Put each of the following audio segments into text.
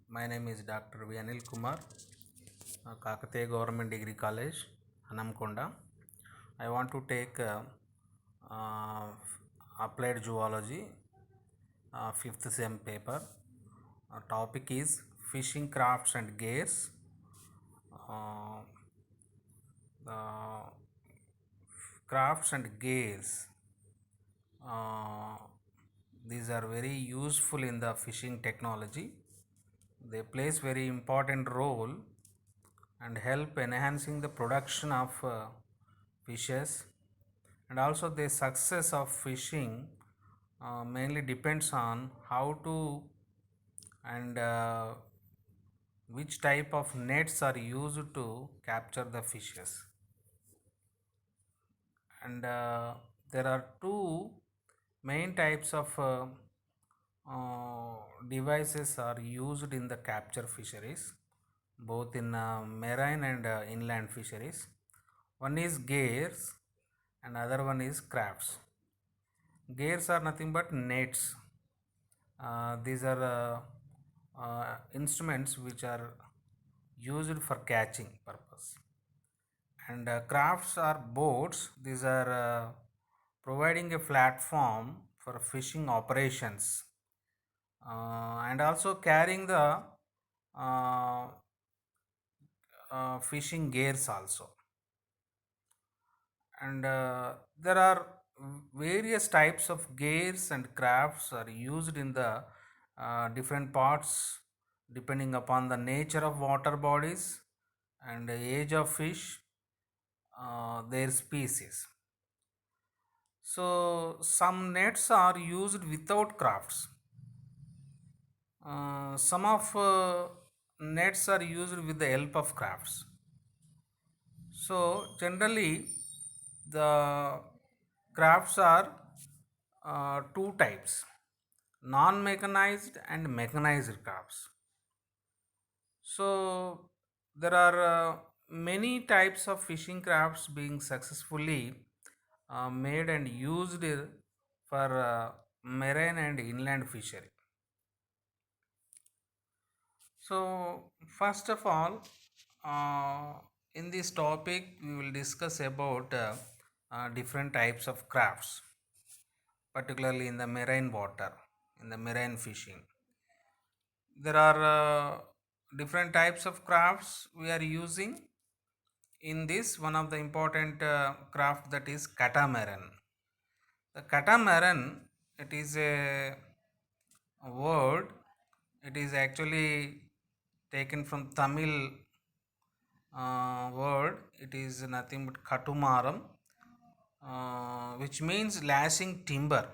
My name is Dr. V. Anil Kumar, Kakatiya Government Degree College, Hanamkonda. I want to take uh, Applied Zoology, 5th SEM paper. Topic is fishing crafts and gears. Uh, the crafts and gears. Uh, these are very useful in the fishing technology. They plays very important role and help enhancing the production of fishes, and also the success of fishing mainly depends on how to and which type of nets are used to capture the fishes. And there are two main types of devices are used in the capture fisheries, both in marine and inland fisheries. One is gears and other one is crafts. Gears are nothing but nets. These are instruments which are used for catching purpose. And crafts are boats. These are providing a platform for fishing operations, and also carrying the uh, fishing gears also. And there are various types of gears and crafts are used in the different parts depending upon the nature of water bodies and the age of fish, their species. So some nets are used without crafts. Some of nets are used with the help of crafts. So generally, the crafts are two types: non-mechanized and mechanized crafts. So there are many types of fishing crafts being successfully made and used for marine and inland fishery. So first of all, uh, in this topic we will discuss about different types of crafts, particularly in the marine water, in the marine fishing. There are different types of crafts we are using in this. One of the important craft, that is catamaran. The catamaran, it is a word. It is actually taken from Tamil word. It is nothing but katumaram, which means lashing timber.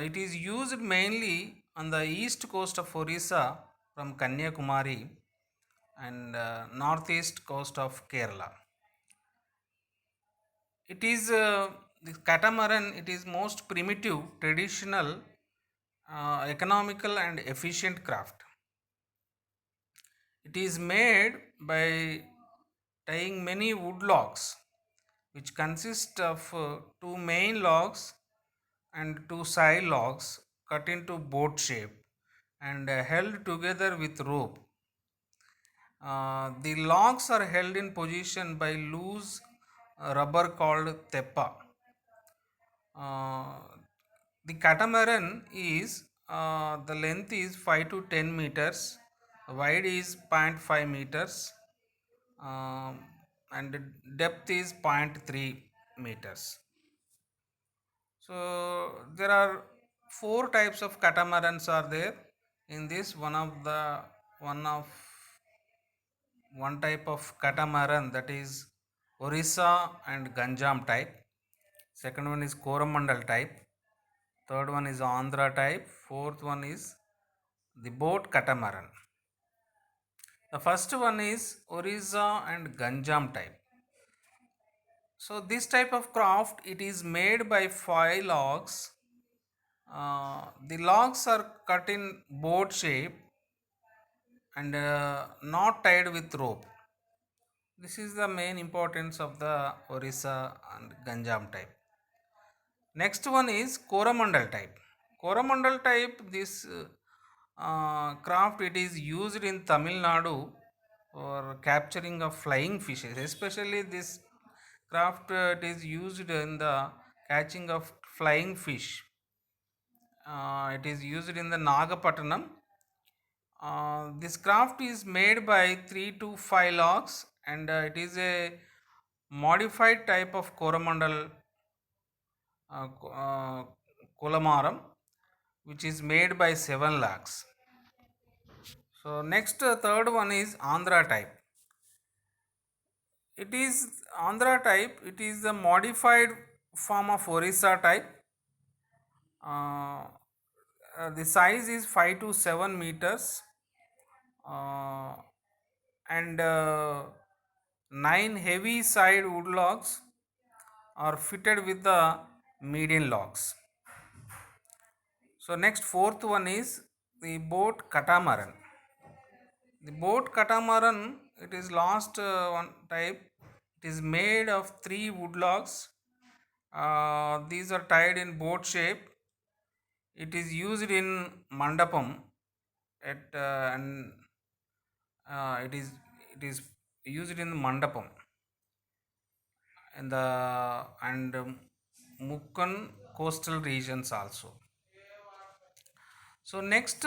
It is used mainly on the east coast of Orissa from Kanyakumari and northeast coast of Kerala. It is the catamaran. It is most primitive, traditional, economical, and efficient craft. It is made by tying many wood logs, which consist of two main logs and two side logs cut into boat shape and held together with rope. The logs are held in position by loose rubber called teppa. Uh, the catamaran is the length is 5 to 10 meters, wide is 0.5 meters, um, and depth is 0.3 meters. So there are four types of catamarans are there in this. One type of catamaran, that is Orissa and Ganjam type. Second one is Coromandel type. Third one is Andhra type. Fourth one is the boat catamaran. The first one is Orissa and Ganjam type. So this type of craft, it is made by 5 logs. The logs are cut in boat shape and not tied with rope. This is the main importance of the Orissa and Ganjam type. Next one is Coromandel type. Coromandel type, this craft, it is used in Tamil Nadu for capturing of flying fishes. Especially this craft, it is used in the catching of flying fish. It is used in the Nagapattanam. This craft is made by 3 to 5 logs, and it is a modified type of Coromandel Kolamaram, which is made by 7 lakhs. So next, third one is Andhra type. It is Andhra type. It is the modified form of Orissa type. Uh, the size is 5 to 7 meters, uh, and 9 heavy side wood logs are fitted with the median logs. So next, fourth one is the boat catamaran. The boat catamaran, it is last one type. It is made of 3 wood logs. These are tied in boat shape. It is used in mandapam at and it is used in mandapam in the and Mukkan coastal regions also. So next,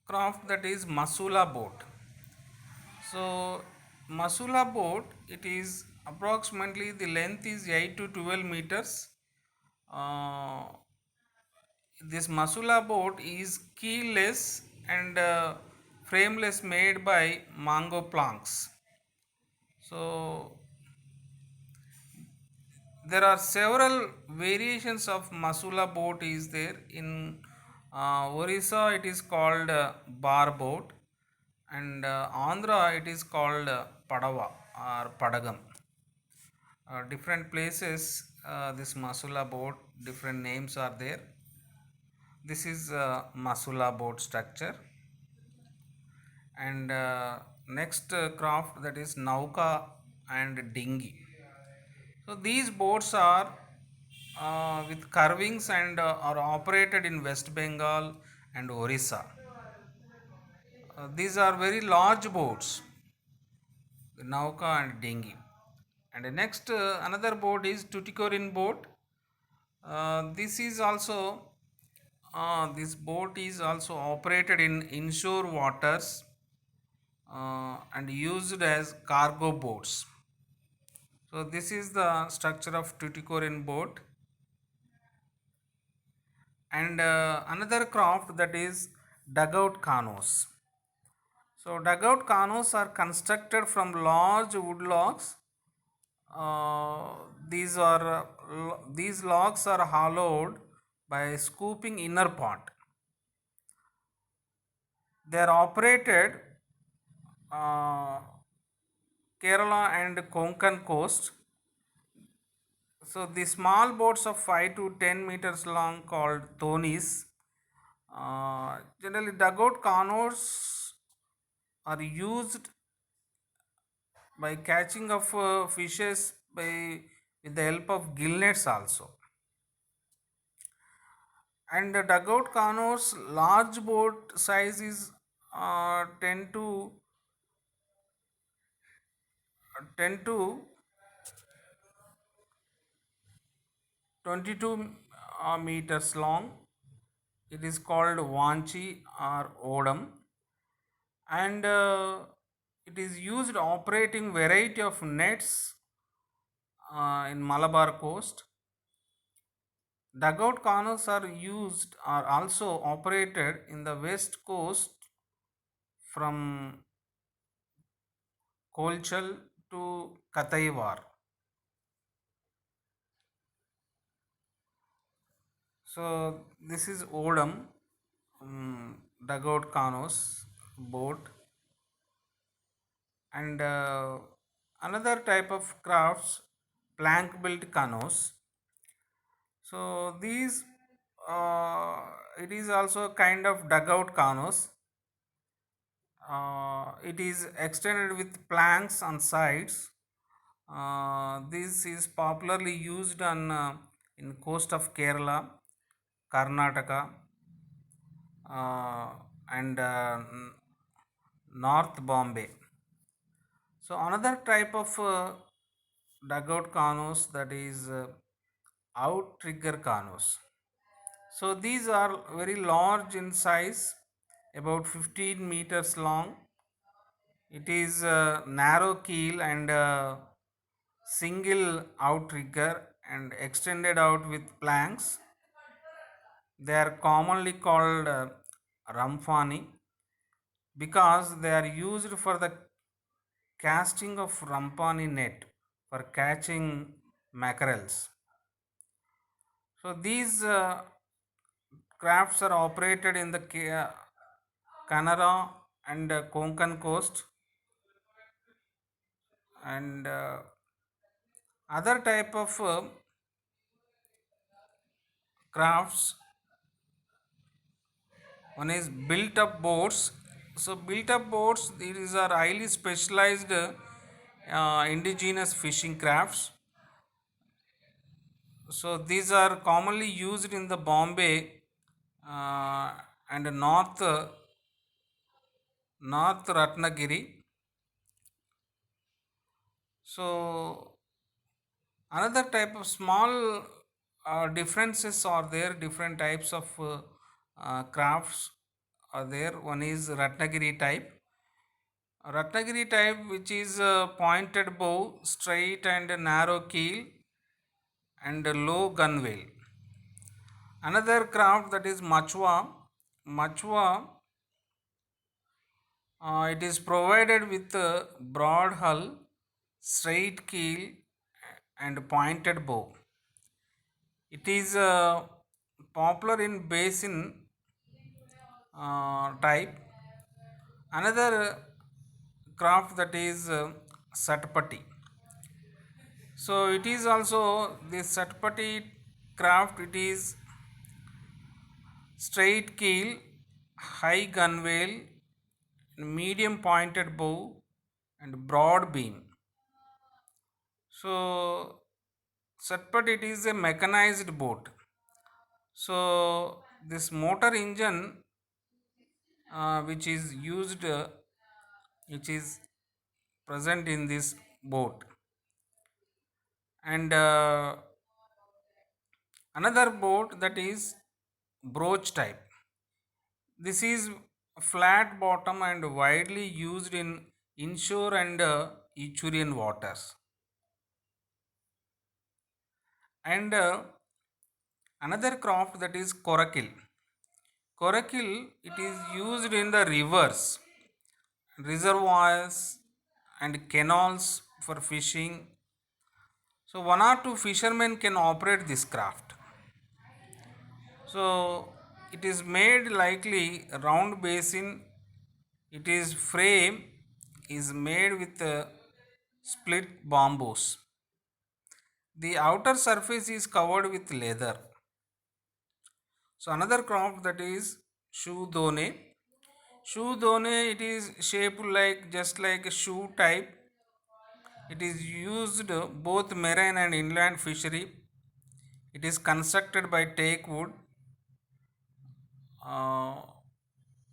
craft, that is Masula boat. So Masula boat, it is approximately the length is 8 to 12 meters. Uh, this Masula boat is keyless and frameless, made by mango planks. So there are several variations of Masula boat is there. In Orissa it is called bar boat, and Andhra it is called Padava or Padagam. Different places, this Masula boat, different names are there. This is Masula boat structure. And next, craft, that is Nauka and Dinghy. So these boats are with carvings and are operated in West Bengal and Orissa. These are very large boats, the Nauka and Dinghy. And next, another boat is Tuticorin boat. This boat is also operated in inshore waters and used as cargo boats. So this is the structure of Tuticorin boat. And another craft, that is dugout canoes. So dugout canoes are constructed from large wood logs. Uh, these logs are hollowed by scooping inner part. They are operated uh, Kerala and Konkan coast. So the small boats of 5 to 10 meters long, called thonis. Generally, dugout canoes are used by catching of fishes by with the help of gill nets also. And the dugout canoes large boat size is 10 to 22 meters long. It is called Vanchi or Odam, and it is used operating variety of nets in Malabar coast. Dugout canoes are also operated in the west coast from Kolchal to Kataivar. So this is Odam, dugout canoes boat. And another type of crafts, plank built canoes. So these it is also a kind of dugout canoes. It is extended with planks on sides. This is popularly used on in coast of Kerala, Karnataka, uh, and North Bombay. So another type of dugout canoes, that is outrigger canoes. So these are very large in size, about 15 meters long. It is narrow keel and single outrigger and extended out with planks. They are commonly called ramfani because they are used for the casting of rampani net for catching mackerels. So these crafts are operated in the Kannada and Konkan coast, and other type of crafts. One is built up boats. So built up boats, these are highly specialized indigenous fishing crafts. So these are commonly used in the Bombay and North Ratnagiri. So another type of small differences are there. Different types of crafts are there. One is Ratnagiri type. Ratnagiri type, which is pointed bow, straight and narrow keel, and a low gunwale. Another craft, that is Machwa. Machwa, it is provided with a broad hull, straight keel, and pointed bow. It is popular in basin type. Another craft, that is Satpati. So it is also this Satpati craft. It is straight keel, high gunwale, medium pointed bow, and broad beam. So Satpat, it is a mechanized boat. So this motor engine which is used, which is present in this boat, and another boat, that is broach type. This is flat bottom and widely used in inshore and estuarine waters. And another craft, that is coracle. Coracle, it is used in the rivers, reservoirs, and canals for fishing. So one or two fishermen can operate this craft. So it is made likely round basin. It is frame is made with split bamboos. The outer surface is covered with leather. So another craft, that is shoe done. Shoe done, it is shaped like just like a shoe type. It is used both marine and inland fishery. It is constructed by teak wood. Uh,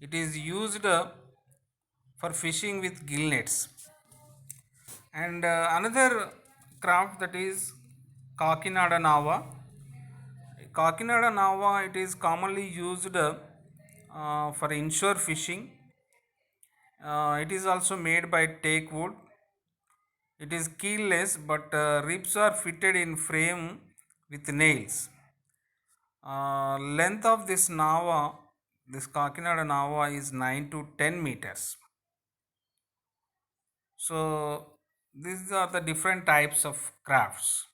it is used for fishing with gill nets. And another craft, that is Kakinada Nava. Kakinada Nava, it is commonly used for inshore fishing. It is also made by teak wood. It is keelless, but ribs are fitted in frame with nails. Length of this Nava, this Kakinada Nava, is 9 to 10 meters. So these are the different types of crafts.